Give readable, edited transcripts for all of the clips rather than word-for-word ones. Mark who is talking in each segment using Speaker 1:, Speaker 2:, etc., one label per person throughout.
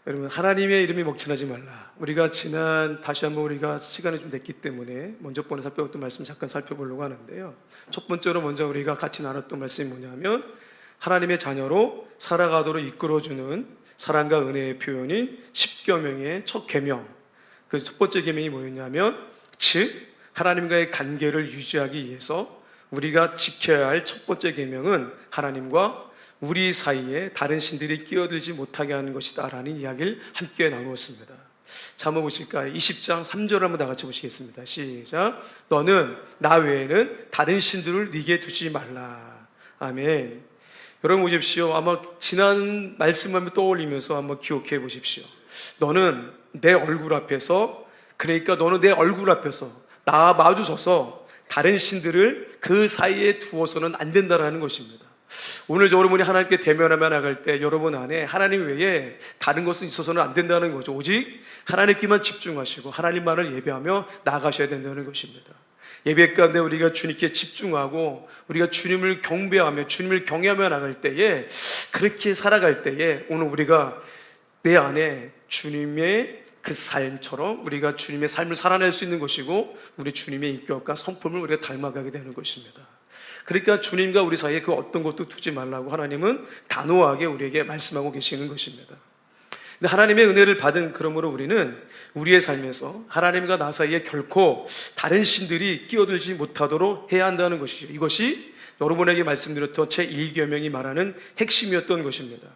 Speaker 1: 여러분, 하나님의 이름이 먹칠하지 말라. 우리가 다시 한번 우리가 시간이 좀 됐기 때문에 먼저 번에 살펴봤던 말씀 잠깐 살펴보려고 하는데요. 첫 번째로 먼저 우리가 같이 나눴던 말씀이 뭐냐면, 하나님의 자녀로 살아가도록 이끌어주는 사랑과 은혜의 표현인 십계명의 첫 계명. 그 첫 번째 계명이 뭐였냐면, 즉 하나님과의 관계를 유지하기 위해서 우리가 지켜야 할 첫 번째 계명은 하나님과 우리 사이에 다른 신들이 끼어들지 못하게 하는 것이다 라는 이야기를 함께 나누었습니다. 자, 한번 보실까요? 20장 3절을 한번 다 같이 보시겠습니다. 시작. 너는 나 외에는 다른 신들을 네게 두지 말라. 아멘. 여러분 보십시오. 아마 지난 말씀을 한번 떠올리면서 한번 기억해 보십시오. 너는 내 얼굴 앞에서, 그러니까 너는 내 얼굴 앞에서 나 마주서서 다른 신들을 그 사이에 두어서는 안 된다라는 것입니다. 오늘 여러분이 하나님께 대면하며 나갈 때 여러분 안에 하나님 외에 다른 것은 있어서는 안 된다는 거죠. 오직 하나님께만 집중하시고 하나님만을 예배하며 나아가셔야 된다는 것입니다. 예배 가운데 우리가 주님께 집중하고 우리가 주님을 경배하며 주님을 경외하며 나갈 때에, 그렇게 살아갈 때에 오늘 우리가 내 안에 주님의 그 삶처럼 우리가 주님의 삶을 살아낼 수 있는 것이고, 우리 주님의 인격과 성품을 우리가 닮아가게 되는 것입니다. 그러니까 주님과 우리 사이에 그 어떤 것도 두지 말라고 하나님은 단호하게 우리에게 말씀하고 계시는 것입니다. 근데 하나님의 은혜를 받은 그러므로 우리는 우리의 삶에서 하나님과 나 사이에 결코 다른 신들이 끼어들지 못하도록 해야 한다는 것이죠. 이것이 여러분에게 말씀드렸던 제1계명이 말하는 핵심이었던 것입니다.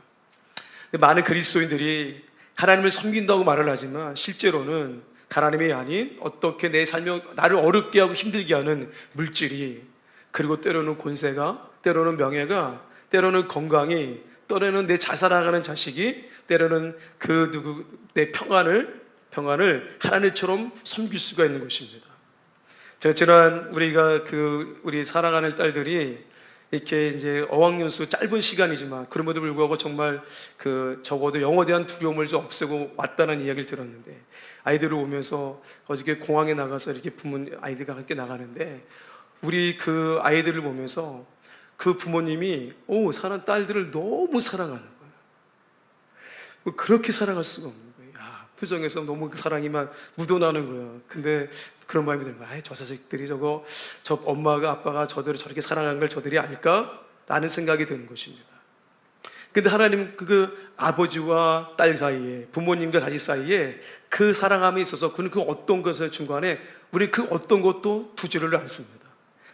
Speaker 1: 많은 그리스도인들이 하나님을 섬긴다고 말을 하지만 실제로는 하나님이 아닌 어떻게 내 삶을 나를 어렵게 하고 힘들게 하는 물질이, 그리고 때로는 권세가, 때로는 명예가, 때로는 건강이, 때로는 내 잘 살아가는 자식이, 때로는 내 평안을 하나님처럼 섬길 수가 있는 것입니다. 제가 지난 우리 사랑하는 딸들이 이렇게 이제 어학연수 짧은 시간이지만 그럼에도 불구하고 정말 적어도 영어에 대한 두려움을 좀 없애고 왔다는 이야기를 들었는데, 아이들을 오면서 어저께 공항에 나가서 이렇게 아이들과 함께 나가는데, 우리 그 아이들을 보면서 그 부모님이 사는 딸들을 너무 사랑하는 거예요. 그렇게 사랑할 수가 없는 거예요. 표정에서 너무 그 사랑이 막 묻어나는 거예요. 근데 그런 마음이 들면, 저 자식들이 저 엄마가 아빠가 저들을 저렇게 사랑하는 걸 저들이 알까? 라는 생각이 드는 것입니다. 근데 하나님 그 아버지와 딸 사이에, 부모님과 자식 사이에 그 사랑함에 있어서 그는 그 어떤 것의 중간에 우리 그 어떤 것도 두지를 않습니다.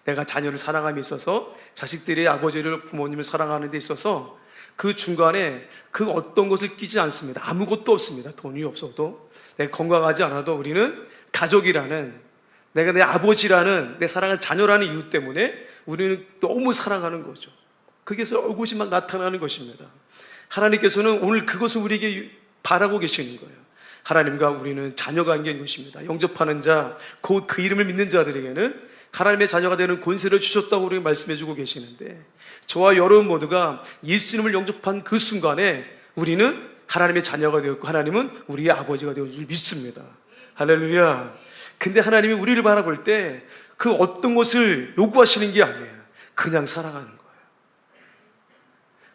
Speaker 1: 내가 자녀를 사랑함에 있어서, 자식들이 아버지를, 부모님을 사랑하는 데 있어서 그 중간에 그 어떤 것을 끼지 않습니다. 아무것도 없습니다. 돈이 없어도, 내가 건강하지 않아도 우리는 가족이라는, 내가 내 아버지라는, 내 사랑하는 자녀라는 이유 때문에 우리는 너무 사랑하는 거죠. 그게서 얼굴이 막 나타나는 것입니다. 하나님께서는 오늘 그것을 우리에게 바라고 계시는 거예요. 하나님과 우리는 자녀 관계인 것입니다. 영접하는 자, 곧 그 이름을 믿는 자들에게는 하나님의 자녀가 되는 권세를 주셨다고 우리가 말씀해주고 계시는데, 저와 여러분 모두가 예수님을 영접한 그 순간에 우리는 하나님의 자녀가 되었고 하나님은 우리의 아버지가 되어 줄 믿습니다. 할렐루야. 근데 하나님이 우리를 바라볼 때 그 어떤 것을 요구하시는 게 아니에요. 그냥 사랑하는 거예요.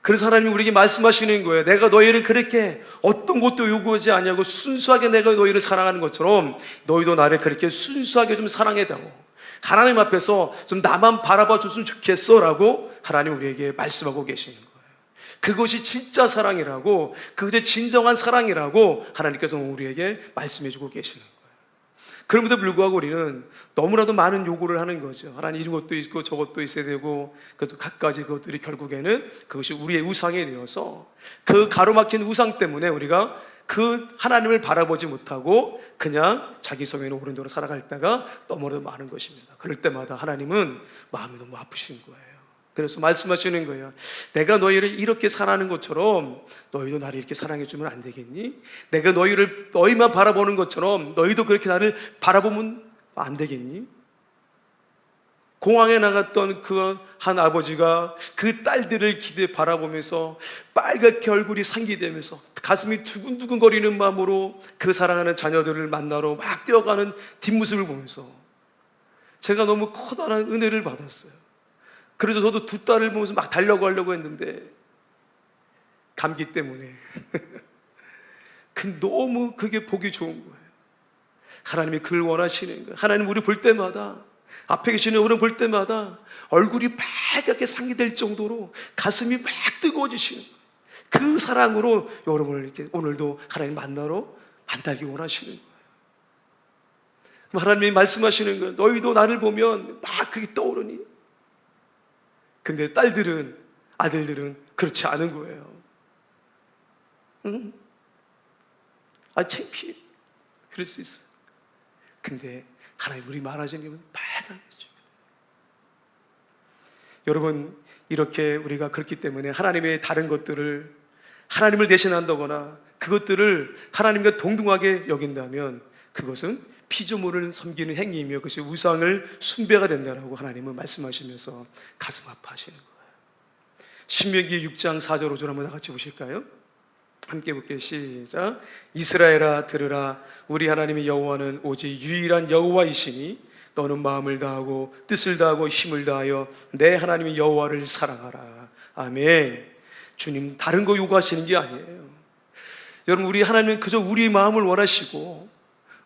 Speaker 1: 그래서 하나님이 우리에게 말씀하시는 거예요. 내가 너희를 그렇게 어떤 것도 요구하지 아니하고 순수하게 내가 너희를 사랑하는 것처럼 너희도 나를 그렇게 순수하게 좀 사랑해다오. 하나님 앞에서 좀 나만 바라봐 줬으면 좋겠어 라고 하나님 우리에게 말씀하고 계시는 거예요. 그것이 진짜 사랑이라고, 그것이 진정한 사랑이라고 하나님께서 우리에게 말씀해 주고 계시는 거예요. 그럼에도 불구하고 우리는 너무나도 많은 요구를 하는 거죠. 하나님 이런 것도 있고 저것도 있어야 되고, 그것도 갖가지 그것들이 결국에는 그것이 우리의 우상이 되어서 그 가로막힌 우상 때문에 우리가 그 하나님을 바라보지 못하고 그냥 자기 성에는 옳은 대로 살아갈 때가 너무나도 많은 것입니다. 그럴 때마다 하나님은 마음이 너무 아프신 거예요. 그래서 말씀하시는 거예요. 내가 너희를 이렇게 사랑하는 것처럼 너희도 나를 이렇게 사랑해주면 안 되겠니? 내가 너희만 바라보는 것처럼 너희도 그렇게 나를 바라보면 안 되겠니? 공항에 나갔던 그 한 아버지가 그 딸들을 기대 바라보면서 빨갛게 얼굴이 상기되면서 가슴이 두근두근거리는 마음으로 그 사랑하는 자녀들을 만나러 막 뛰어가는 뒷모습을 보면서 제가 너무 커다란 은혜를 받았어요. 그래서 저도 두 딸을 보면서 막 달려가려고 했는데 감기 때문에 너무 그게 보기 좋은 거예요. 하나님이 그걸 원하시는 거예요. 하나님 우리 볼 때마다, 앞에 계시는 우리 볼 때마다 얼굴이 빨갛게 상기될 정도로 가슴이 막 뜨거워지시는 거예요. 그 사랑으로 여러분을 이렇게 오늘도 하나님 만나기 원하시는 거예요. 하나님이 말씀하시는 거예요. 너희도 나를 보면 막 그게 떠오르니. 근데 아들들은 그렇지 않은 거예요. 창피해. 그럴 수 있어요. 근데 하나님 우리 많아지는 건 빨간거죠. 여러분, 이렇게 우리가 그렇기 때문에 하나님의 다른 것들을 하나님을 대신한다거나 그것들을 하나님과 동등하게 여긴다면 그것은 피조물을 섬기는 행위이며 그것이 우상을 숭배가 된다라고 하나님은 말씀하시면서 가슴 아파하시는 거예요. 신명기 6장 4절 5절 한번 다 같이 보실까요? 함께 볼게요. 시작. 이스라엘아 들으라. 우리 하나님의 여호와는 오직 유일한 여호와이시니 너는 마음을 다하고 뜻을 다하고 힘을 다하여 내 하나님의 여호와를 사랑하라. 아멘. 주님 다른 거 요구하시는 게 아니에요. 여러분, 우리 하나님은 그저 우리의 마음을 원하시고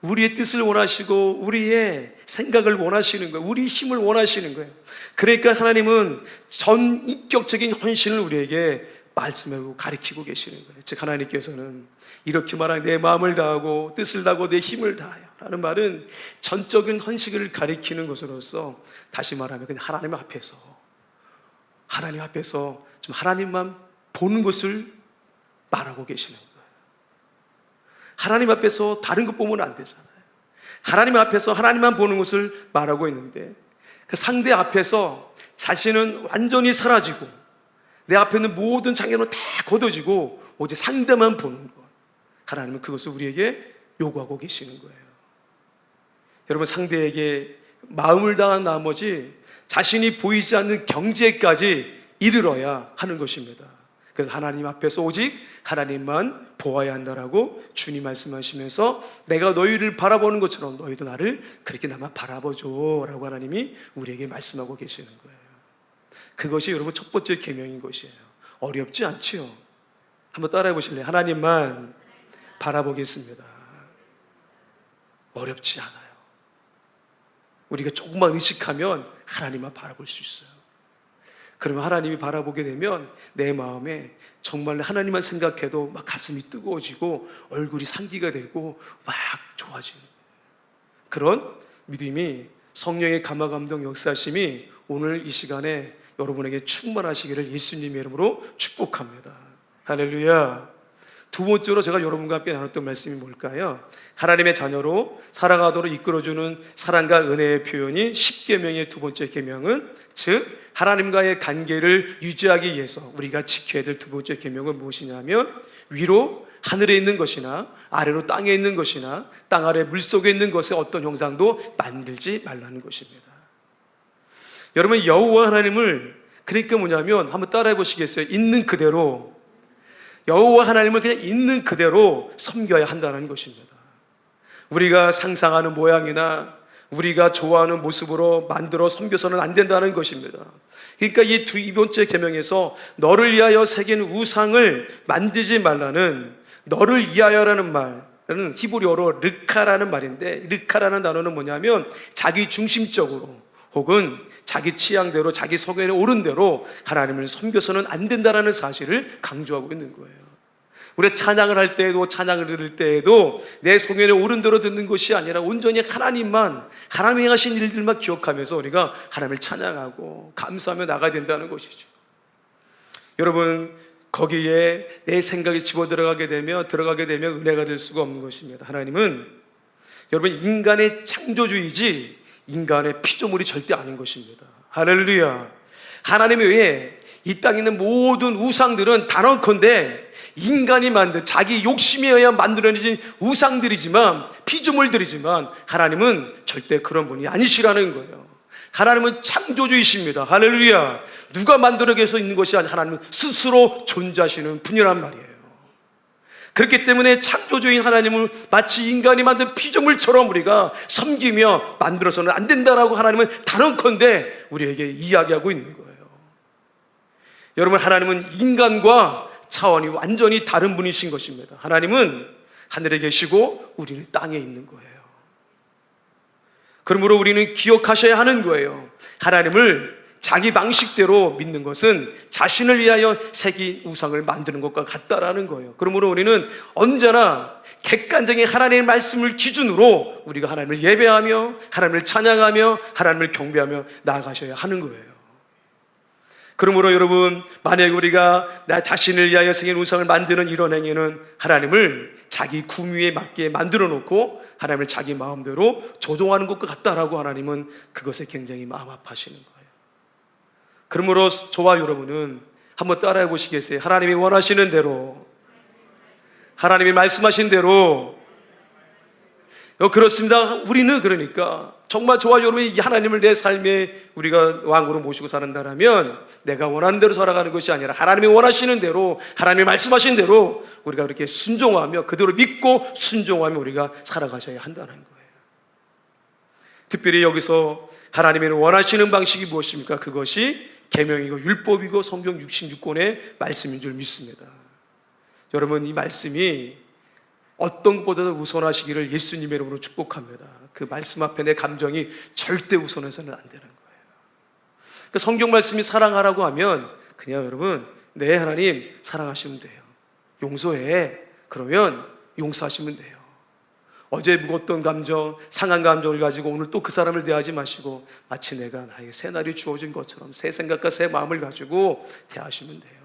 Speaker 1: 우리의 뜻을 원하시고 우리의 생각을 원하시는 거예요. 우리의 힘을 원하시는 거예요. 그러니까 하나님은 전인격적인 헌신을 우리에게 말씀하고 가르치고 계시는 거예요. 즉 하나님께서는 이렇게 말하는 내 마음을 다하고 뜻을 다하고 내 힘을 다하여 라는 말은 전적인 헌신을 가리키는 것으로서, 다시 말하면 그냥 하나님 앞에서 좀 하나님만 보는 것을 말하고 계시는 거예요. 하나님 앞에서 다른 것 보면 안 되잖아요. 하나님 앞에서 하나님만 보는 것을 말하고 있는데 그 상대 앞에서 자신은 완전히 사라지고 내 앞에 있는 모든 장애는 다 걷어지고 오직 상대만 보는 것, 하나님은 그것을 우리에게 요구하고 계시는 거예요. 여러분, 상대에게 마음을 다한 나머지 자신이 보이지 않는 경지에까지 이르러야 하는 것입니다. 그래서 하나님 앞에서 오직 하나님만 보아야 한다라고 주님 말씀하시면서 내가 너희를 바라보는 것처럼 너희도 나를 그렇게 나만 바라보죠 라고 하나님이 우리에게 말씀하고 계시는 거예요. 그것이 여러분 첫 번째 계명인 것이에요. 어렵지 않지요? 한번 따라해 보실래요? 하나님만 바라보겠습니다. 어렵지 않아요. 우리가 조금만 의식하면 하나님만 바라볼 수 있어요. 그러면 하나님이 바라보게 되면 내 마음에 정말 하나님만 생각해도 막 가슴이 뜨거워지고 얼굴이 상기가 되고 막 좋아지는 그런 믿음이, 성령의 감화감동 역사심이 오늘 이 시간에 여러분에게 충만하시기를 예수님의 이름으로 축복합니다. 할렐루야. 두 번째로 제가 여러분과 함께 나눴던 말씀이 뭘까요? 하나님의 자녀로 살아가도록 이끌어주는 사랑과 은혜의 표현이 10계명의 두 번째 계명은, 즉 하나님과의 관계를 유지하기 위해서 우리가 지켜야 될 두 번째 계명은 무엇이냐면, 위로 하늘에 있는 것이나 아래로 땅에 있는 것이나 땅 아래 물속에 있는 것의 어떤 형상도 만들지 말라는 것입니다. 여러분, 여호와 하나님을, 그러니까 뭐냐면 한번 따라해 보시겠어요? 있는 그대로, 여호와 하나님을 그냥 있는 그대로 섬겨야 한다는 것입니다. 우리가 상상하는 모양이나 우리가 좋아하는 모습으로 만들어 섬겨서는 안 된다는 것입니다. 그러니까 이 두 번째 계명에서 너를 위하여 새긴 우상을 만들지 말라는, 너를 위하여라는 말은 히브리어로 르카라는 말인데, 르카라는 단어는 뭐냐면 자기 중심적으로 혹은 자기 취향대로, 자기 성향에 옳은 대로 하나님을 섬겨서는 안 된다는 사실을 강조하고 있는 거예요. 우리가 찬양을 할 때에도, 찬양을 들을 때에도 내 성향에 옳은 대로 듣는 것이 아니라 온전히 하나님만, 하나님이 하신 일들만 기억하면서 우리가 하나님을 찬양하고 감사하며 나가야 된다는 것이죠. 여러분, 거기에 내 생각이 집어 들어가게 되면 은혜가 될 수가 없는 것입니다. 하나님은 여러분 인간의 창조주이지 인간의 피조물이 절대 아닌 것입니다. 할렐루야. 하나님에 의해 이 땅에 있는 모든 우상들은 단언컨대 인간이 만든 자기 욕심에 의해 만들어진 우상들이지만, 피조물들이지만 하나님은 절대 그런 분이 아니시라는 거예요. 하나님은 창조주이십니다. 할렐루야. 누가 만들어서 있는 것이 아니라 하나님은 스스로 존재하시는 분이란 말이에요. 그렇기 때문에 창조주인 하나님을 마치 인간이 만든 피조물처럼 우리가 섬기며 만들어서는 안 된다라고 하나님은 단언컨대 우리에게 이야기하고 있는 거예요. 여러분, 하나님은 인간과 차원이 완전히 다른 분이신 것입니다. 하나님은 하늘에 계시고 우리는 땅에 있는 거예요. 그러므로 우리는 기억하셔야 하는 거예요. 하나님을 자기 방식대로 믿는 것은 자신을 위하여 새긴 우상을 만드는 것과 같다라는 거예요. 그러므로 우리는 언제나 객관적인 하나님의 말씀을 기준으로 우리가 하나님을 예배하며 하나님을 찬양하며 하나님을 경배하며 나아가셔야 하는 거예요. 그러므로 여러분, 만약에 우리가 나 자신을 위하여 새긴 우상을 만드는 이런 행위는 하나님을 자기 구미에 맞게 만들어 놓고 하나님을 자기 마음대로 조종하는 것과 같다라고 하나님은 그것에 굉장히 마음 아파하시는 거예요. 그러므로 저와 여러분은 한번 따라해 보시겠어요? 하나님이 원하시는 대로, 하나님이 말씀하신 대로. 그렇습니다. 우리는 그러니까 정말 저와 여러분이 하나님을 내 삶에 우리가 왕으로 모시고 산다면 내가 원하는 대로 살아가는 것이 아니라 하나님이 원하시는 대로, 하나님이 말씀하신 대로 우리가 그렇게 순종하며 그대로 믿고 순종하며 우리가 살아가셔야 한다는 거예요. 특별히 여기서 하나님이 원하시는 방식이 무엇입니까? 그것이 계명이고 율법이고 성경 66권의 말씀인 줄 믿습니다. 여러분, 이 말씀이 어떤 것보다도 우선하시기를 예수님의 이름으로 축복합니다. 그 말씀 앞에 내 감정이 절대 우선해서는 안 되는 거예요. 그러니까 성경 말씀이 사랑하라고 하면 그냥 여러분, 네, 하나님 사랑하시면 돼요. 용서해. 그러면 용서하시면 돼요. 어제 묵었던 감정, 상한 감정을 가지고 오늘 또 그 사람을 대하지 마시고 마치 내가 나에게 새 날이 주어진 것처럼 새 생각과 새 마음을 가지고 대하시면 돼요.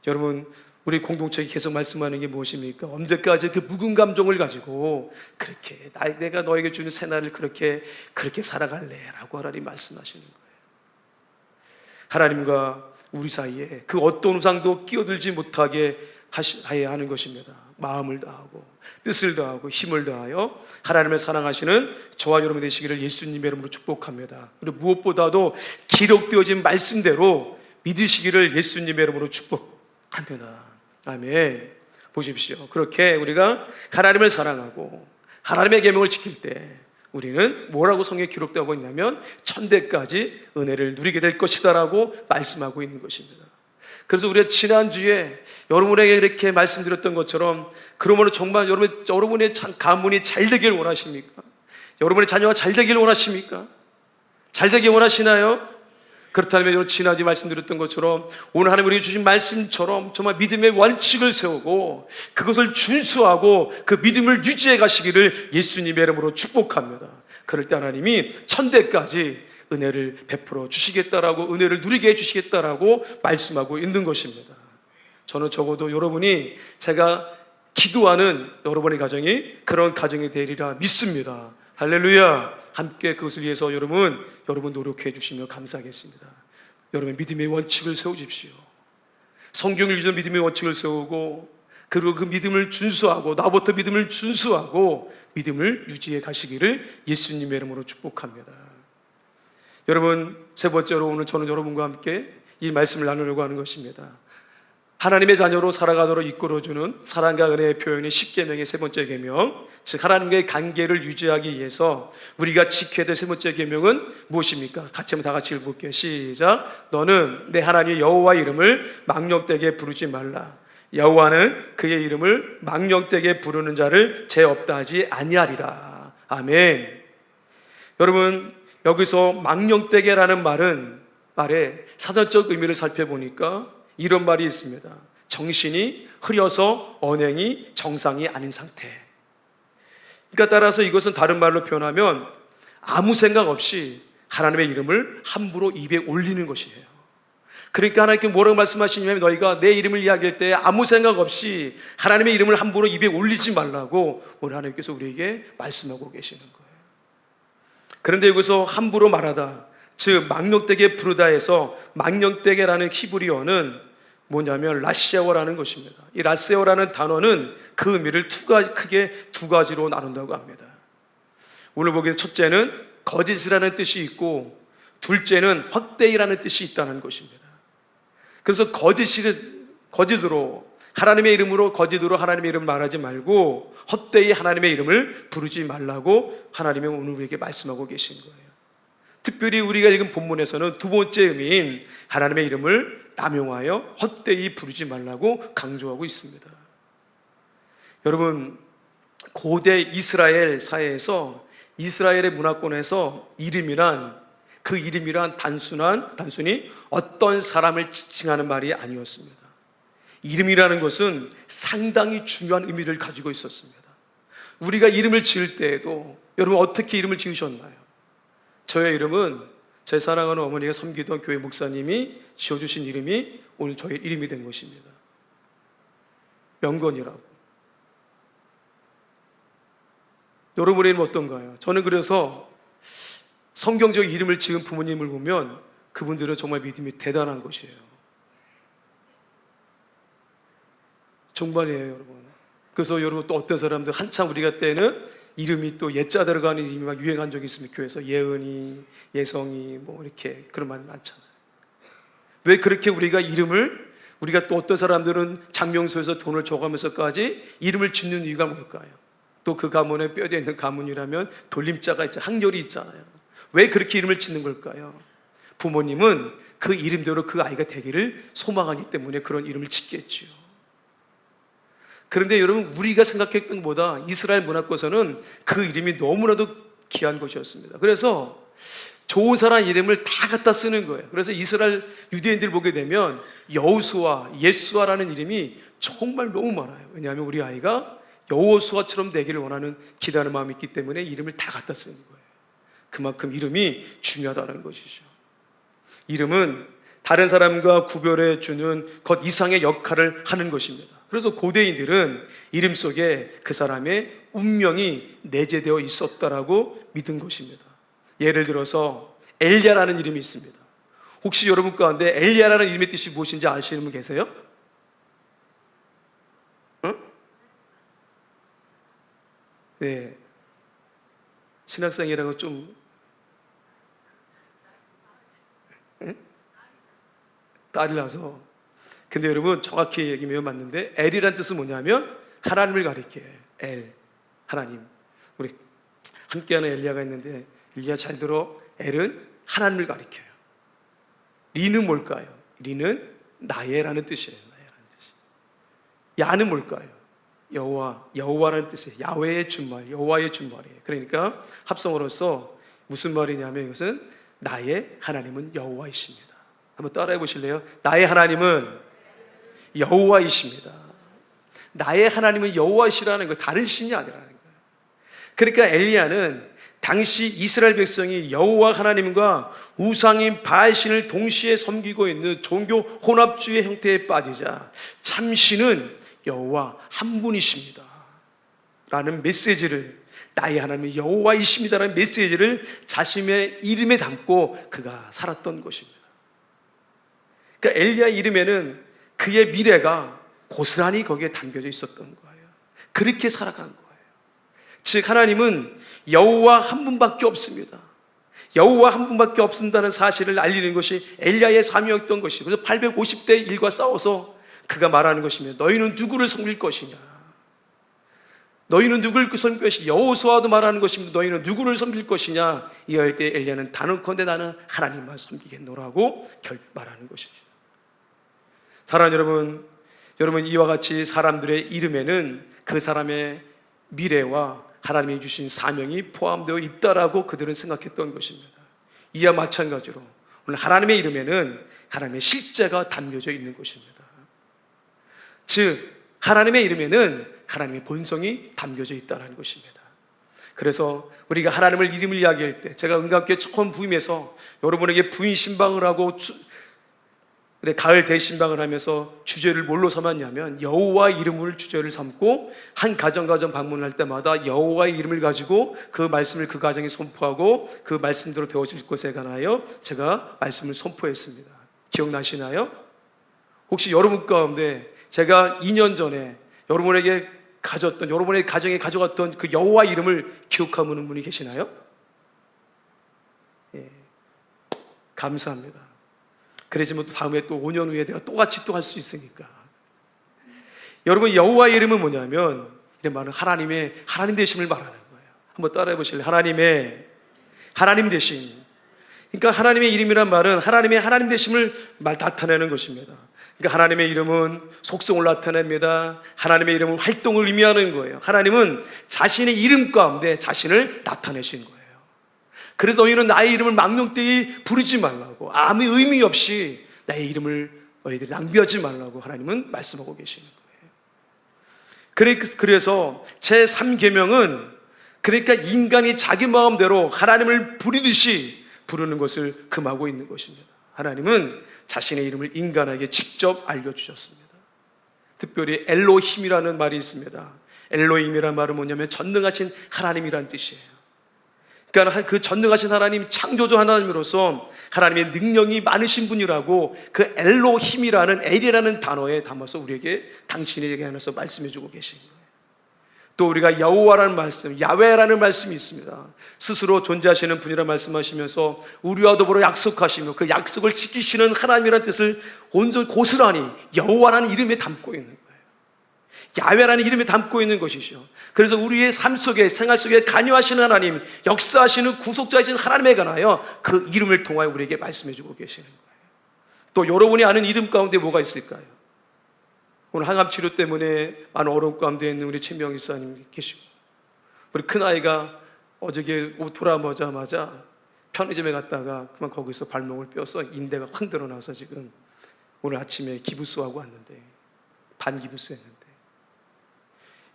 Speaker 1: 여러분, 우리 공동체에 계속 말씀하는 게 무엇입니까? 언제까지 그 묵은 감정을 가지고 그렇게 내가 너에게 주는 새 날을 그렇게 살아갈래? 라고 하나님 말씀하시는 거예요. 하나님과 우리 사이에 그 어떤 우상도 끼어들지 못하게 해야 하는 것입니다. 마음을 다하고 뜻을 다하고 힘을 다하여 하나님을 사랑하시는 저와 여러분 되시기를 예수님의 이름으로 축복합니다. 그리고 무엇보다도 기록되어진 말씀대로 믿으시기를 예수님의 이름으로 축복합니다. 아멘. 보십시오. 그렇게 우리가 하나님을 사랑하고 하나님의 계명을 지킬 때 우리는 뭐라고 성경에 기록되고 있냐면 천대까지 은혜를 누리게 될 것이다 라고 말씀하고 있는 것입니다. 그래서 우리가 지난주에 여러분에게 이렇게 말씀드렸던 것처럼, 그러므로 정말 여러분의 가문이 잘 되길 원하십니까? 여러분의 자녀가 잘 되길 원하십니까? 잘 되길 원하시나요? 그렇다면 여러분, 지난주에 말씀드렸던 것처럼 오늘 하나님 우리에게 주신 말씀처럼 정말 믿음의 원칙을 세우고 그것을 준수하고 그 믿음을 유지해 가시기를 예수님의 이름으로 축복합니다. 그럴 때 하나님이 천대까지 은혜를 베풀어 주시겠다라고, 은혜를 누리게 해주시겠다라고 말씀하고 있는 것입니다. 저는 적어도 여러분이, 제가 기도하는 여러분의 가정이 그런 가정이 되리라 믿습니다. 할렐루야. 함께 그것을 위해서 여러분 노력해 주시며 감사하겠습니다. 여러분, 믿음의 원칙을 세우십시오. 성경을 위해서 믿음의 원칙을 세우고 그리고 그 믿음을 준수하고, 나부터 믿음을 준수하고 믿음을 유지해 가시기를 예수님의 이름으로 축복합니다. 여러분, 세 번째로 오늘 저는 여러분과 함께 이 말씀을 나누려고 하는 것입니다. 하나님의 자녀로 살아가도록 이끌어주는 사랑과 은혜의 표현이 10계명의 세 번째 계명, 즉 하나님과의 관계를 유지하기 위해서 우리가 지켜야 될 세 번째 계명은 무엇입니까? 같이 한번 다 같이 읽어볼게요. 시작. 너는 내 하나님 여호와의 이름을 망령되게 부르지 말라. 여호와는 그의 이름을 망령되게 부르는 자를 죄 없다 하지 아니하리라. 아멘. 여러분, 여기서 망령되게라는 말의 사전적 의미를 살펴보니까 이런 말이 있습니다. 정신이 흐려서 언행이 정상이 아닌 상태. 그러니까 따라서 이것은 다른 말로 표현하면 아무 생각 없이 하나님의 이름을 함부로 입에 올리는 것이에요. 그러니까 하나님께 뭐라고 말씀하시냐면, 너희가 내 이름을 이야기할 때 아무 생각 없이 하나님의 이름을 함부로 입에 올리지 말라고 오늘 하나님께서 우리에게 말씀하고 계시는 거예요. 그런데 여기서 함부로 말하다, 즉 망령되게 부르다에서 망령되게라는 히브리어는 뭐냐면 라세어라는 것입니다. 이 라세어라는 단어는 그 의미를 크게 두 가지로 나눈다고 합니다. 오늘 보기에 첫째는 거짓이라는 뜻이 있고, 둘째는 헛되이라는 뜻이 있다는 것입니다. 그래서 거짓으로 하나님의 이름으로 거짓으로 하나님의 이름을 말하지 말고 헛되이 하나님의 이름을 부르지 말라고 하나님이 오늘 우리에게 말씀하고 계신 거예요. 특별히 우리가 읽은 본문에서는 두 번째 의미인 하나님의 이름을 남용하여 헛되이 부르지 말라고 강조하고 있습니다. 여러분, 고대 이스라엘 사회에서, 이스라엘의 문화권에서 그 이름이란 단순히 어떤 사람을 지칭하는 말이 아니었습니다. 이름이라는 것은 상당히 중요한 의미를 가지고 있었습니다. 우리가 이름을 지을 때에도 여러분 어떻게 이름을 지으셨나요? 저의 이름은 제 사랑하는 어머니가 섬기던 교회 목사님이 지어주신 이름이 오늘 저의 이름이 된 것입니다. 명건이라고. 여러분의 이름 어떤가요? 저는 그래서 성경적 이름을 지은 부모님을 보면 그분들은 정말 믿음이 대단한 것이에요. 정말이에요, 여러분. 그래서 여러분 또 어떤 사람들 한참 우리가 때는 이름이 또 예자 들어가는 이름이 막 유행한 적이 있습니다. 교회에서 예은이, 예성이 뭐 이렇게 그런 말이 많잖아요. 왜 그렇게 우리가 또 어떤 사람들은 장명소에서 돈을 줘가면서까지 이름을 짓는 이유가 뭘까요? 또 그 가문에 뼈대 있는 가문이라면 돌림자가 학렬이 있잖아요. 왜 그렇게 이름을 짓는 걸까요? 부모님은 그 이름대로 그 아이가 되기를 소망하기 때문에 그런 이름을 짓겠지요. 그런데 여러분, 우리가 생각했던 것보다 이스라엘 문화권에서는 그 이름이 너무나도 귀한 것이었습니다. 그래서 좋은 사람 이름을 다 갖다 쓰는 거예요. 그래서 이스라엘 유대인들 보게 되면 여호수아, 예수아라는 이름이 정말 너무 많아요. 왜냐하면 우리 아이가 여호수아처럼 되기를 원하는 기다는 마음이 있기 때문에 이름을 다 갖다 쓰는 거예요. 그만큼 이름이 중요하다는 것이죠. 이름은 다른 사람과 구별해 주는 것 이상의 역할을 하는 것입니다. 그래서 고대인들은 이름 속에 그 사람의 운명이 내재되어 있었다라고 믿은 것입니다. 예를 들어서 엘리야라는 이름이 있습니다. 혹시 여러분 가운데 엘리야라는 이름의 뜻이 무엇인지 아시는 분 계세요? 응? 네, 신학생이라고 좀 딸이 나서. 근데 여러분 정확히 얘기하면 맞는데 엘이라는 뜻은 뭐냐면 하나님을 가리켜요. 엘, 하나님. 우리 함께하는 엘리야가 있는데 엘리야 잘 들어. 엘은 하나님을 가리켜요. 리는 뭘까요? 리는 나의라는 뜻이에요. 나의라는 뜻이. 야는 뭘까요? 여호와라는 뜻이에요. 야훼의 준말, 여호와의 준말이에요. 그러니까 합성어로서 무슨 말이냐면 이것은 나의 하나님은 여호와이십니다. 한번 따라해 보실래요? 나의 하나님은 여호와이십니다. 나의 하나님은 여호와이시라는 거, 다른 신이 아니라는 거예요. 그러니까 엘리야는 당시 이스라엘 백성이 여호와 하나님과 우상인 바알신을 동시에 섬기고 있는 종교 혼합주의 형태에 빠지자 참신은 여호와 한 분이십니다 라는 메시지를, 나의 하나님은 여호와이십니다 라는 메시지를 자신의 이름에 담고 그가 살았던 것입니다. 그러니까 엘리야 이름에는 그의 미래가 고스란히 거기에 담겨져 있었던 거예요. 그렇게 살아간 거예요. 즉 하나님은 여호와 한 분밖에 없습니다. 여호와 한 분밖에 없습니다는 사실을 알리는 것이 엘리야의 사명이었던 것이고, 그래서 850대 일과 싸워서 그가 말하는 것입니다. 너희는 누구를 섬길 것이냐? 너희는 누구를 섬길 것이냐? 여호수아도 말하는 것입니다. 너희는 누구를 섬길 것이냐? 이할 때 엘리야는 단언컨대 나는 하나님만 섬기겠노라고 말하는 것이죠. 사랑하는 여러분 이와 같이 사람들의 이름에는 그 사람의 미래와 하나님이 주신 사명이 포함되어 있다라고 그들은 생각했던 것입니다. 이와 마찬가지로 오늘 하나님의 이름에는 하나님의 실제가 담겨져 있는 것입니다. 즉 하나님의 이름에는 하나님의 본성이 담겨져 있다는 것입니다. 그래서 우리가 하나님을 이름을 이야기할 때, 제가 은감교회 처음 부임해서 여러분에게 부인 신방을 하고 가을 대신방을 하면서 주제를 뭘로 삼았냐면 여호와 이름을 주제를 삼고 한 가정 방문할 때마다 여호와의 이름을 가지고 그 말씀을 그 가정에 선포하고 그 말씀대로 되어질 것에 관하여 제가 말씀을 선포했습니다. 기억나시나요? 혹시 여러분 가운데 제가 2년 전에 여러분의 가정에 가져갔던 그 여호와 이름을 기억하는 분이 계시나요? 예, 감사합니다. 그러지만 또 다음에 또 5년 후에 내가 똑같이 또 할 수 있으니까. 여러분 여호와의 이름은 뭐냐면 이런 말은 하나님 되심을 말하는 거예요. 한번 따라해 보실래요? 하나님 되심. 그러니까 하나님의 이름이란 말은 하나님 되심을 나타내는 것입니다. 그러니까 하나님의 이름은 속성을 나타냅니다. 하나님의 이름은 활동을 의미하는 거예요. 하나님은 자신의 이름 가운데 자신을 나타내신 거예요. 그래서 너희는 나의 이름을 망령되이 부르지 말라고, 아무 의미 없이 나의 이름을 너희들이 낭비하지 말라고 하나님은 말씀하고 계시는 거예요. 그래서 제3계명은 그러니까 인간이 자기 마음대로 하나님을 부르듯이 부르는 것을 금하고 있는 것입니다. 하나님은 자신의 이름을 인간에게 직접 알려주셨습니다. 특별히 엘로힘이라는 말이 있습니다. 엘로힘이라는 말은 뭐냐면 전능하신 하나님이란 뜻이에요. 그러니까 그 전능하신 하나님, 창조주 하나님으로서 하나님의 능력이 많으신 분이라고 그 엘로힘이라는 엘이라는 단어에 담아서 우리에게 당신에게 하나서 말씀해주고 계신 거예요. 또 우리가 여호와라는 말씀, 야훼라는 말씀이 있습니다. 스스로 존재하시는 분이라 말씀하시면서 우리와 더불어 약속하시며 그 약속을 지키시는 하나님이라는 뜻을 온전히 고스란히 여호와라는 이름에 담고 있는 거예요. 야훼라는 이름에 담고 있는 것이죠. 그래서 우리의 삶 속에, 생활 속에 관여하시는 하나님, 역사하시는 구속자이신 하나님에 관하여 그 이름을 통하여 우리에게 말씀해주고 계시는 거예요. 또 여러분이 아는 이름 가운데 뭐가 있을까요? 오늘 항암 치료 때문에 많은 어려움 가운데 있는 우리 최명 이사님 계시고, 우리 큰아이가 어저께 돌아오자마자 편의점에 갔다가 그만 거기서 발목을 뼈서 인대가 확 드러나서 지금 오늘 아침에 기부스하고 왔는데, 반기부스 했는데,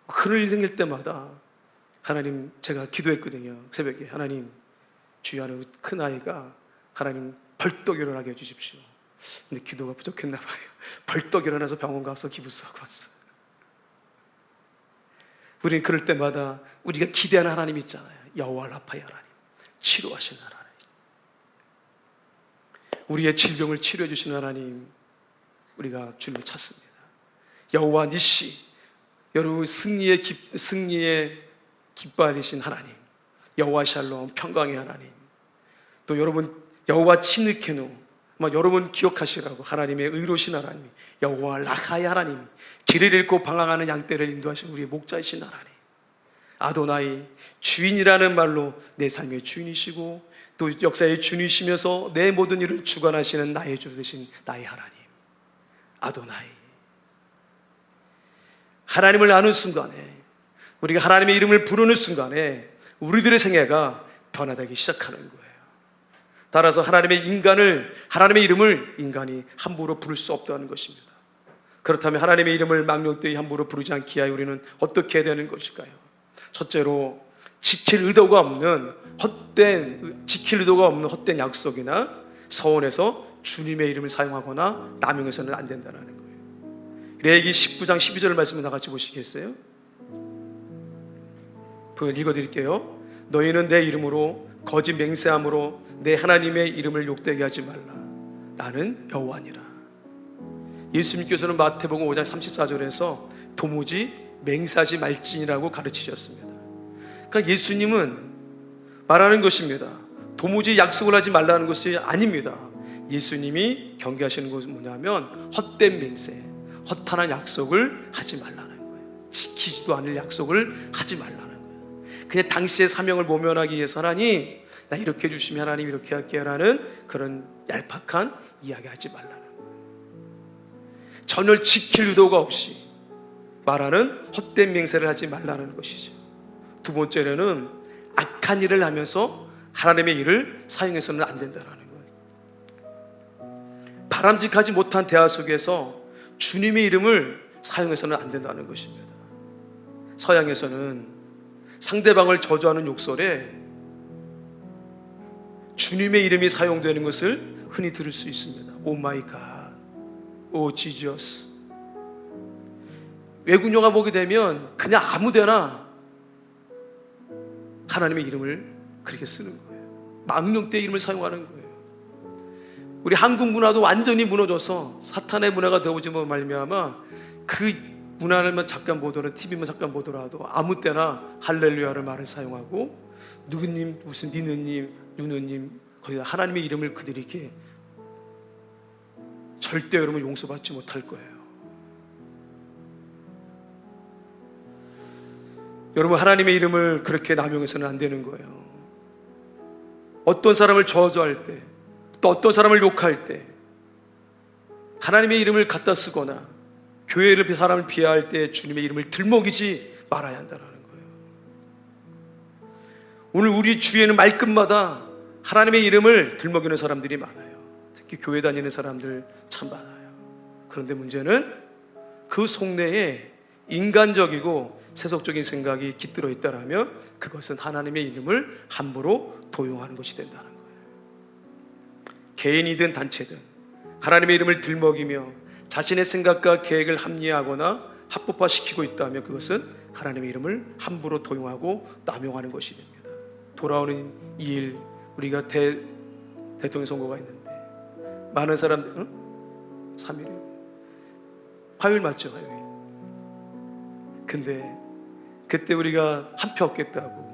Speaker 1: 그런 일 생길 때마다 하나님, 제가 기도했거든요. 새벽에 하나님, 주여 큰아이가 하나님 벌떡 일어나게 해주십시오. 근데 기도가 부족했나 봐요. 벌떡 일어나서 병원 가서 기부스하고 왔어요. 우리는 그럴 때마다 우리가 기대하는 하나님 있잖아요. 여호와 라파의 하나님, 치료하시는 하나님, 우리의 질병을 치료해 주시는 하나님, 우리가 주님을 찾습니다. 여호와 니시, 여러분 승리의 깃발이신 하나님, 여호와 샬롬, 평강의 하나님, 또 여러분 여호와 치느케누, 여러분 기억하시라고 하나님의 의로우신 하나님, 여호와 라하의 하나님, 길을 잃고 방황하는 양떼를 인도하신 우리의 목자이신 하나님, 아도나이, 주인이라는 말로 내 삶의 주인이시고 또 역사의 주인이시면서 내 모든 일을 주관하시는 나의 주 되신 나의 하나님, 아도나이. 하나님을 아는 순간에, 우리가 하나님의 이름을 부르는 순간에 우리들의 생애가 변화되기 시작하는 거예요. 따라서 하나님의 이름을 인간이 함부로 부를 수 없다는 것입니다. 그렇다면 하나님의 이름을 망령되이 함부로 부르지 않기 위하여 우리는 어떻게 해야 되는 것일까요? 첫째로 지킬 의도가 없는 헛된 약속이나 서원에서 주님의 이름을 사용하거나 남용해서는 안 된다는 거예요. 레위기 19장 12절 말씀을 다 같이 보시겠어요? 그걸 읽어드릴게요. 너희는 내 이름으로 거짓 맹세함으로 내 하나님의 이름을 욕되게 하지 말라. 나는 여호와니라. 예수님께서는 마태복음 5장 34절에서 도무지 맹세하지 말지니라고 가르치셨습니다. 그러니까 예수님은 말하는 것입니다. 도무지 약속을 하지 말라는 것이 아닙니다. 예수님이 경계하시는 것은 뭐냐면 헛된 맹세, 허탄한 약속을 하지 말라는 거예요. 지키지도 않을 약속을 하지 말라는 거예요. 그냥 당시의 사명을 모면하기 위해서 하나님, 나 이렇게 해주시면 하나님 이렇게 할게요 라는 그런 얄팍한 이야기 하지 말라는 거예요. 전혀 지킬 의도가 없이 말하는 헛된 맹세를 하지 말라는 것이죠. 두 번째로는 악한 일을 하면서 하나님의 일을 사용해서는 안 된다는 거예요. 바람직하지 못한 대화 속에서 주님의 이름을 사용해서는 안 된다는 것입니다. 서양에서는 상대방을 저주하는 욕설에 주님의 이름이 사용되는 것을 흔히 들을 수 있습니다. 오 마이 갓, 오 지저스. 외국 영화 보게 되면 그냥 아무데나 하나님의 이름을 그렇게 쓰는 거예요. 망령되이 이름을 사용하는 거예요. 우리 한국 문화도 완전히 무너져서 사탄의 문화가 되어오지 말미암아 그 문화를 잠깐 보더라도, TV만 잠깐 보더라도 아무 때나 할렐루야를 말을 사용하고 누구님, 무슨 니느님, 누느님, 거기다 하나님의 이름을 그들이 이렇게 절대 여러분 용서받지 못할 거예요. 여러분 하나님의 이름을 그렇게 남용해서는 안 되는 거예요. 어떤 사람을 저주할 때, 또 어떤 사람을 욕할 때 하나님의 이름을 갖다 쓰거나 교회를 사람을 비하할 때 주님의 이름을 들먹이지 말아야 한다는 거예요. 오늘 우리 주위에는 말끝마다 하나님의 이름을 들먹이는 사람들이 많아요. 특히 교회 다니는 사람들 참 많아요. 그런데 문제는 그 속내에 인간적이고 세속적인 생각이 깃들어 있다라면 그것은 하나님의 이름을 함부로 도용하는 것이 된다는 거예요. 개인이든 단체든 하나님의 이름을 들먹이며 자신의 생각과 계획을 합리화하거나 합법화시키고 있다면 그것은 하나님의 이름을 함부로 도용하고 남용하는 것이 됩니다. 돌아오는 2일 우리가 대통령 선거가 있는데 많은 사람들 3일이요? 화요일 맞죠? 화요일. 근데 그때 우리가 한 표 얻겠다고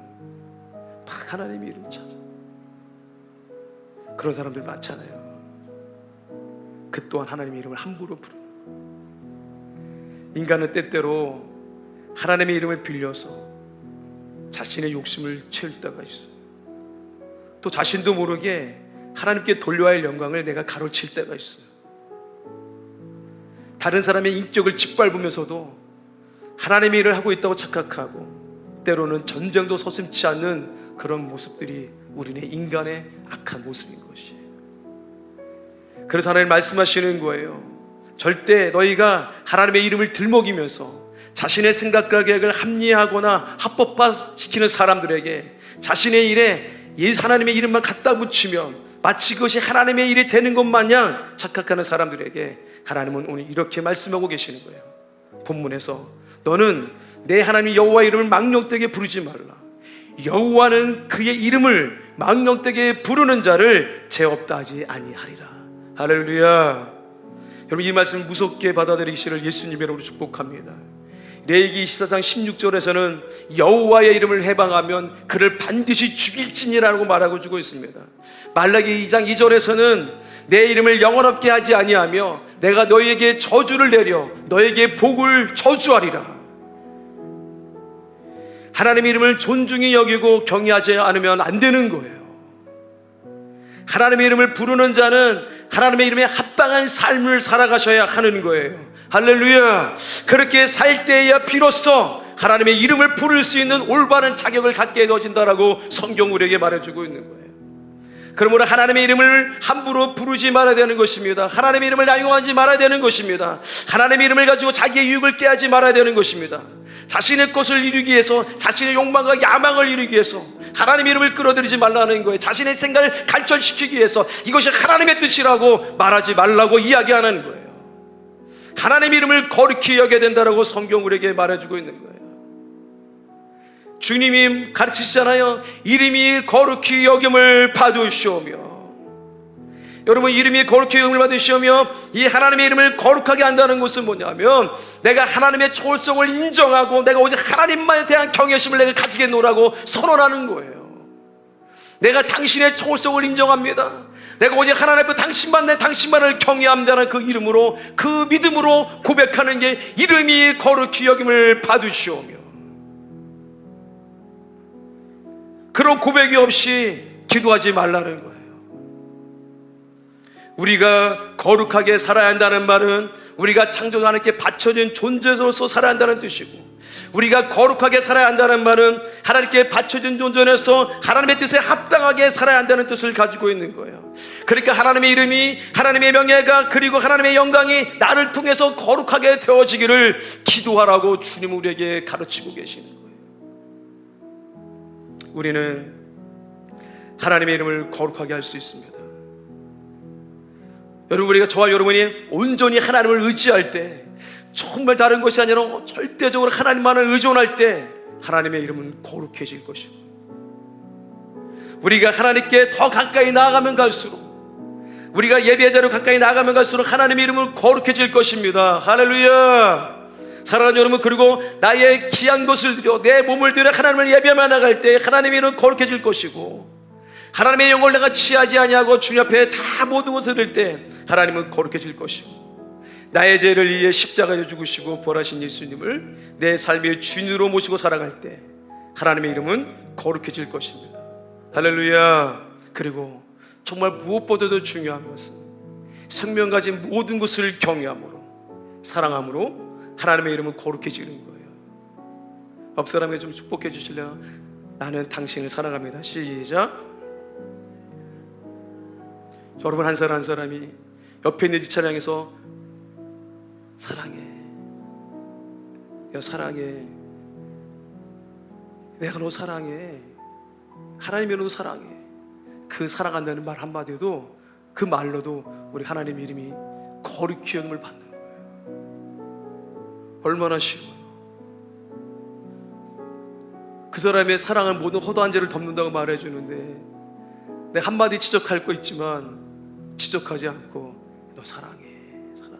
Speaker 1: 막 하나님의 이름을 찾아 그런 사람들 많잖아요. 그 또한 하나님의 이름을 함부로 부르는 인간은 때때로 하나님의 이름을 빌려서 자신의 욕심을 채울 때가 있어요. 또 자신도 모르게 하나님께 돌려야 할 영광을 내가 가로칠 때가 있어요. 다른 사람의 인격을 짓밟으면서도 하나님의 일을 하고 있다고 착각하고 때로는 전쟁도 서슴지 않는 그런 모습들이 우리네 인간의 악한 모습인 것이에요. 그래서 하나님 말씀하시는 거예요. 절대 너희가 하나님의 이름을 들먹이면서 자신의 생각과 계획을 합리화하거나 합법화시키는 사람들에게 자신의 일에 하나님의 이름만 갖다 붙이면 마치 그것이 하나님의 일이 되는 것 마냥 착각하는 사람들에게 하나님은 오늘 이렇게 말씀하고 계시는 거예요. 본문에서 너는 내 하나님 여호와의 이름을 망령되게 부르지 말라. 여호와는 그의 이름을 망령되게 부르는 자를 죄 없다 하지 아니하리라. 할렐루야. 여러분 이 말씀을 무섭게 받아들이시를 예수님의 이름으로 축복합니다. 레위기 24장 16절에서는 여호와의 이름을 해방하면 그를 반드시 죽일지니라고 말하고 주고 있습니다. 말라기 2장 2절에서는 내 이름을 영원롭게 하지 아니하며 내가 너희에게 저주를 내려 너희에게 복을 저주하리라. 하나님의 이름을 존중히 여기고 경외하지 않으면 안 되는 거예요. 하나님의 이름을 부르는 자는 하나님의 이름에 합당한 삶을 살아가셔야 하는 거예요. 할렐루야. 그렇게 살 때야 비로소 하나님의 이름을 부를 수 있는 올바른 자격을 갖게 되어진다라고 성경 우리에게 말해주고 있는 거예요. 그러므로 하나님의 이름을 함부로 부르지 말아야 되는 것입니다. 하나님의 이름을 남용하지 말아야 되는 것입니다. 하나님의 이름을 가지고 자기의 유익을 깨하지 말아야 되는 것입니다. 자신의 것을 이루기 위해서, 자신의 욕망과 야망을 이루기 위해서 하나님의 이름을 끌어들이지 말라는 거예요. 자신의 생각을 간절시키기 위해서 이것이 하나님의 뜻이라고 말하지 말라고 이야기하는 거예요. 하나님의 이름을 거룩히 여겨야 된다라고 성경 우리에게 말해주고 있는 거예요. 주님이 가르치시잖아요. 이름이 거룩히 여김을 받으시오며. 여러분 이름이 거룩히 여김을 받으시오며 이 하나님의 이름을 거룩하게 한다는 것은 뭐냐면 내가 하나님의 초월성을 인정하고 내가 오직 하나님만에 대한 경외심을 내가 가지겠노라고 선언하는 거예요. 내가 당신의 초월성을 인정합니다. 내가 오직 하나님 앞에 당신만을 경외합니다는 그 이름으로 그 믿음으로 고백하는 게 이름이 거룩히 여김을 받으시오며. 그런 고백이 없이 기도하지 말라는 거예요. 우리가 거룩하게 살아야 한다는 말은 우리가 창조주 하나님께 바쳐진 존재로서 살아야 한다는 뜻이고, 우리가 거룩하게 살아야 한다는 말은 하나님께 바쳐진 존재로서 하나님의 뜻에 합당하게 살아야 한다는 뜻을 가지고 있는 거예요. 그러니까 하나님의 이름이, 하나님의 명예가, 그리고 하나님의 영광이 나를 통해서 거룩하게 되어지기를 기도하라고 주님 우리에게 가르치고 계시는 거예요. 우리는 하나님의 이름을 거룩하게 할 수 있습니다. 여러분 우리가 저와 여러분이 온전히 하나님을 의지할 때, 정말 다른 것이 아니라 절대적으로 하나님만을 의존할 때 하나님의 이름은 거룩해질 것이고, 우리가 하나님께 더 가까이 나아가면 갈수록, 우리가 예배의 자리로 가까이 나아가면 갈수록 하나님의 이름은 거룩해질 것입니다. 할렐루야. 사랑하는 여러분, 그리고 나의 귀한 것을 들여 내 몸을 들여 하나님을 예배하며 나갈 때 하나님의 이름은 거룩해질 것이고, 하나님의 영을 내가 취하지 아니하고 주님 앞에 다 모든 것을 드릴 때 하나님은 거룩해질 것이고, 나의 죄를 위해 십자가에 죽으시고 부활하신 예수님을 내 삶의 주인으로 모시고 살아갈 때 하나님의 이름은 거룩해질 것입니다. 할렐루야. 그리고 정말 무엇보다도 중요한 것은 생명 가진 모든 것을 경외함으로 사랑함으로 하나님의 이름은 거룩해지는 거예요. 옆 사람에게 좀 축복해 주실래요? 나는 당신을 사랑합니다. 시작. 여러분 한 사람 한 사람이 옆에 있는 지 차량에서 사랑해, 야 사랑해, 내가 너 사랑해, 하나님이 너 사랑해. 그 사랑한다는 말 한마디도 그 말로도 우리 하나님의 이름이 거룩히 여김을 받는 거예요. 얼마나 쉬워요. 그 사람의 사랑은 모든 허다한 죄를 덮는다고 말해주는데 내가 한마디 지적할 거 있지만 지적하지 않고 너 사랑해, 사랑해.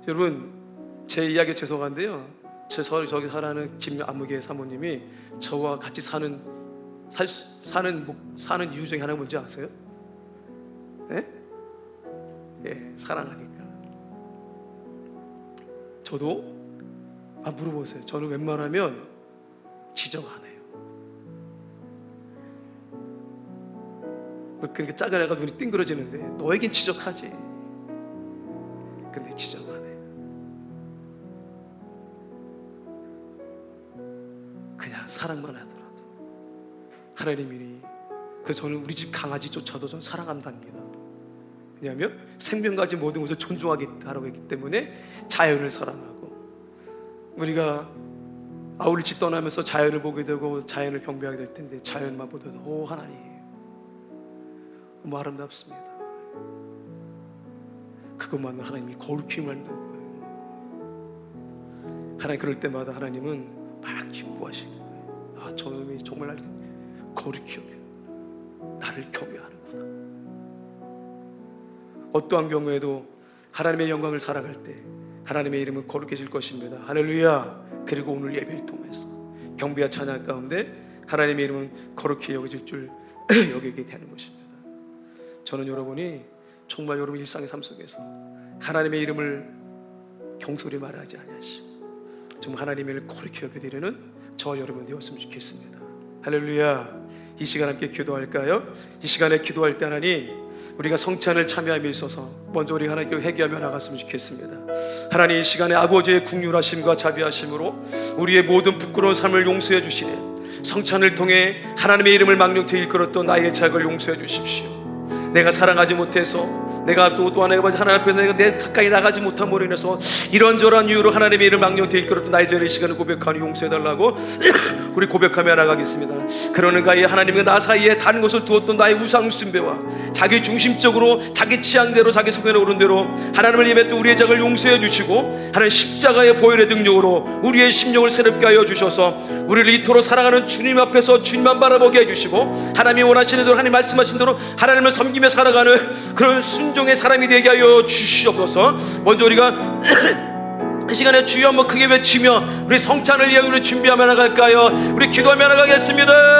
Speaker 1: 여러분 제 이야기 죄송한데요, 저기 사는 김안무계 사모님이 저와 같이 사는 이유 중에 하나가 뭔지 아세요? 네? 예, 사랑하니까. 저도 물어보세요. 저는 웬만하면 지적 안 해요. 그러니까 작은 애가 눈이 띵그러지는데 너에겐 지적하지. 근데 지적 안 해요. 그냥 사랑만 하더라도 하나님이 저는 우리 집 강아지조차도 전 사랑한답니다. 왜냐하면 생명 가진 모든 것을 존중하겠다라고 했기 때문에 자연을 사랑하고, 우리가 아울집 떠나면서 자연을 보게 되고 자연을 경배하게 될 텐데 자연만 보더라도 하나님 너무 아름답습니다. 그것만으로 하나님이 거룩히 만든 거예요. 하나님 그럴 때마다 하나님은 막 기뻐하시는 거예요. 저놈이 정말 날 거룩히 여기는, 나를 경외하는구나. 어떠한 경우에도 하나님의 영광을 살아갈 때 하나님의 이름은 거룩해질 것입니다. 할렐루야. 그리고 오늘 예배를 통해서 경배와 찬양 가운데 하나님의 이름은 거룩히 여겨질 줄 여기게 되는 것입니다. 저는 여러분이 정말 여러분 일상의 삶 속에서 하나님의 이름을 경솔히 말하지 아니하시고 정말 하나님의 이름을 거룩히 여겨드리는 저와 여러분 되었으면 좋겠습니다. 할렐루야. 이 시간 함께 기도할까요? 이 시간에 기도할 때 하나님, 우리가 성찬을 참여함에 있어서 먼저 우리 하나님께 회개하며 나갔으면 좋겠습니다. 하나님 이 시간에 아버지의 긍휼하심과 자비하심으로 우리의 모든 부끄러운 삶을 용서해 주시네. 성찬을 통해 하나님의 이름을 망령되이 일컬었던 나의 죄악을 용서해 주십시오. 내가 사랑하지 못해서, 내가 또 하나님 앞에 내가 가까이 나가지 못함으로 인해서 이런저런 이유로 하나님의 이름을 망령되이 일컬었던 나의 죄를 이 시간에 고백하니 용서해달라고 우리 고백하며 나가겠습니다. 그러는가에 하나님과 나 사이에 다른 것을 두었던 나의 우상 숭배와 자기 중심적으로 자기 취향대로 자기 성향에 오른 대로 하나님을 예배했던 우리의 죄를 용서해 주시고, 하나님 십자가의 보혈의 능력으로 우리의 심령을 새롭게 하여 주셔서 우리를 이토록 사랑하는 주님 앞에서 주님만 바라보게 해주시고, 하나님이 원하시는 대로 하나님 말씀하신 대로 하나님을 섬기며 살아가는 그런 순종의 사람이 되게 하여 주시옵소서. 먼저 우리가 이 시간에 주여 한번 크게 외치며 우리 성찬을 위해 우리 준비하며 나갈까요? 우리 기도하며 나가겠습니다.